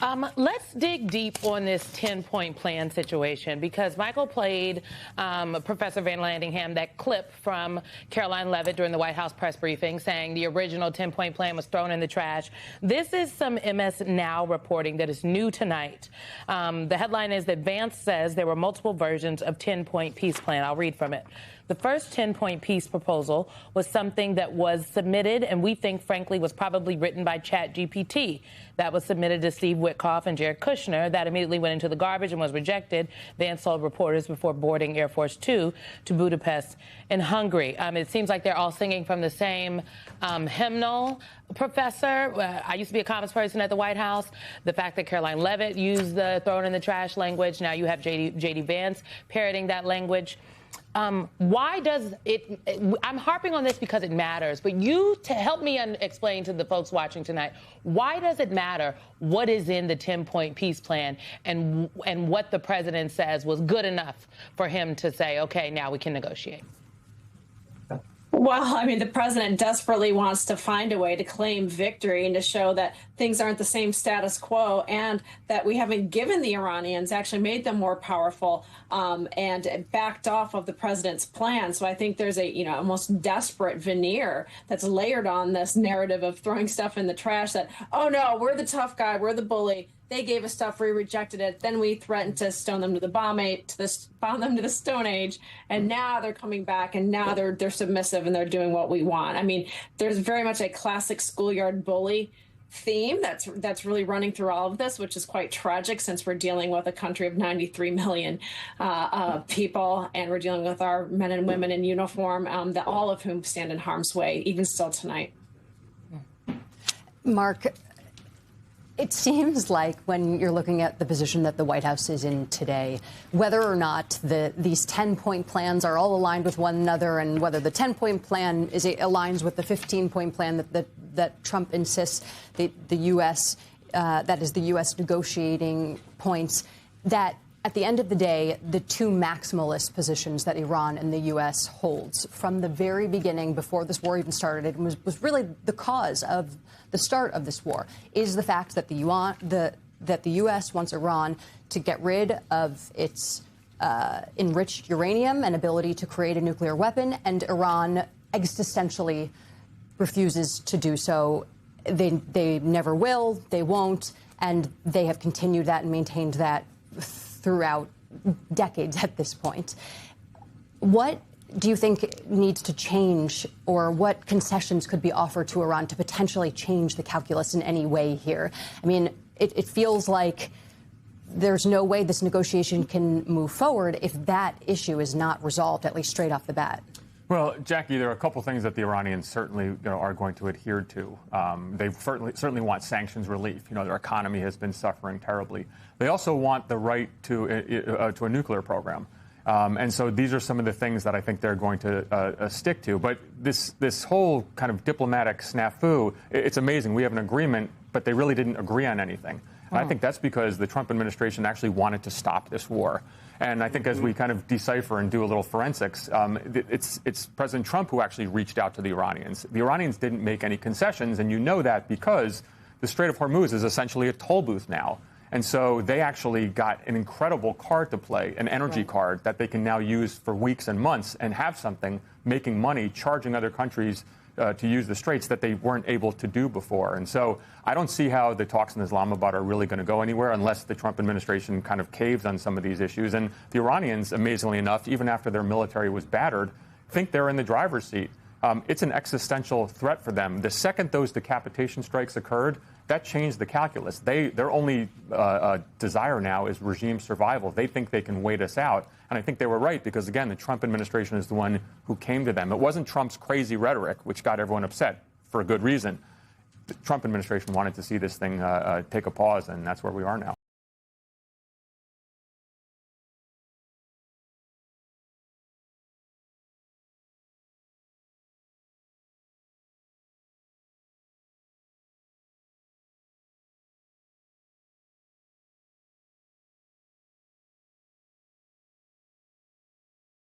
Let's dig deep on this 10-point plan situation because Michael played Professor Van Landingham that clip from Caroline Leavitt during the White House press briefing saying the original 10-point plan was thrown in the trash. This is some MS Now reporting that is new tonight. The headline is that Vance says there were multiple versions of 10-point peace plan. I'll read from it. The first 10-point peace proposal was something that was submitted and we think, frankly, was probably written by ChatGPT. That was submitted to Steve Witkoff and Jared Kushner. That immediately went into the garbage and was rejected. Vance told reporters before boarding Air Force Two to Budapest in Hungary. It seems like they're all singing from the same hymnal. Professor, I used to be a comms person at the White House. The fact that Caroline Leavitt used the thrown in the trash language, now you have J.D. Vance parroting that language. Why does it, I'm harping on this because it matters, but to help me explain to the folks watching tonight, why does it matter what is in the 10-point peace plan and what the president says was good enough for him to say, okay, now we can negotiate? Well, I mean, the president desperately wants to find a way to claim victory and to show that things aren't the same status quo and that we haven't given the Iranians, actually made them more powerful and backed off of the president's plan. So I think there's a, almost desperate veneer that's layered on this narrative of throwing stuff in the trash that, oh, no, we're the tough guy, we're the bully. They gave us stuff, we rejected it. Then we threatened to stone them to the bomb them to the Stone Age. And now they're coming back and now they're submissive and they're doing what we want. I mean, there's very much a classic schoolyard bully theme that's really running through all of this, which is quite tragic since we're dealing with a country of 93 million people, and we're dealing with our men and women in uniform, that all of whom stand in harm's way, even still tonight. Mark, it seems like when you're looking at the position that the White House is in today, whether or not these 10-point plans are all aligned with one another and whether the 10-point plan aligns with the 15-point plan that Trump insists the U.S. That is the U.S. negotiating points, that at the end of the day, the two maximalist positions that Iran and the U.S. holds from the very beginning, before this war even started, was really the cause of the start of this war, is the fact that the U.S. wants Iran to get rid of its enriched uranium and ability to create a nuclear weapon, and Iran existentially refuses to do so. They never will, they won't, and they have continued that and maintained that throughout decades at this point. What do you think needs to change, or what concessions could be offered to Iran to potentially change the calculus in any way here? I mean, it feels like there's no way this negotiation can move forward if that issue is not resolved, at least straight off the bat. Well, Jackie, there are a couple things that the Iranians certainly are going to adhere to. They certainly want sanctions relief. Their economy has been suffering terribly. They also want the right to a nuclear program. And so these are some of the things that I think they're going to stick to. But this whole kind of diplomatic snafu, it's amazing. We have an agreement, but they really didn't agree on anything. And I think that's because the Trump administration actually wanted to stop this war. And I think as we kind of decipher and do a little forensics, it's President Trump who actually reached out to the Iranians. The Iranians didn't make any concessions, and you know that because the Strait of Hormuz is essentially a toll booth now. And so they actually got an incredible card to play, an energy card that they can now use for weeks and months and have something making money, charging other countries to use the straits that they weren't able to do before. And so I don't see how the talks in Islamabad are really going to go anywhere unless the Trump administration kind of caves on some of these issues. And the Iranians, amazingly enough, even after their military was battered, think they're in the driver's seat. It's an existential threat for them. The second those decapitation strikes occurred, that changed the calculus. Their only desire now is regime survival. They think they can wait us out. And I think they were right because, again, the Trump administration is the one who came to them. It wasn't Trump's crazy rhetoric, which got everyone upset for a good reason. The Trump administration wanted to see this thing take a pause, and that's where we are now.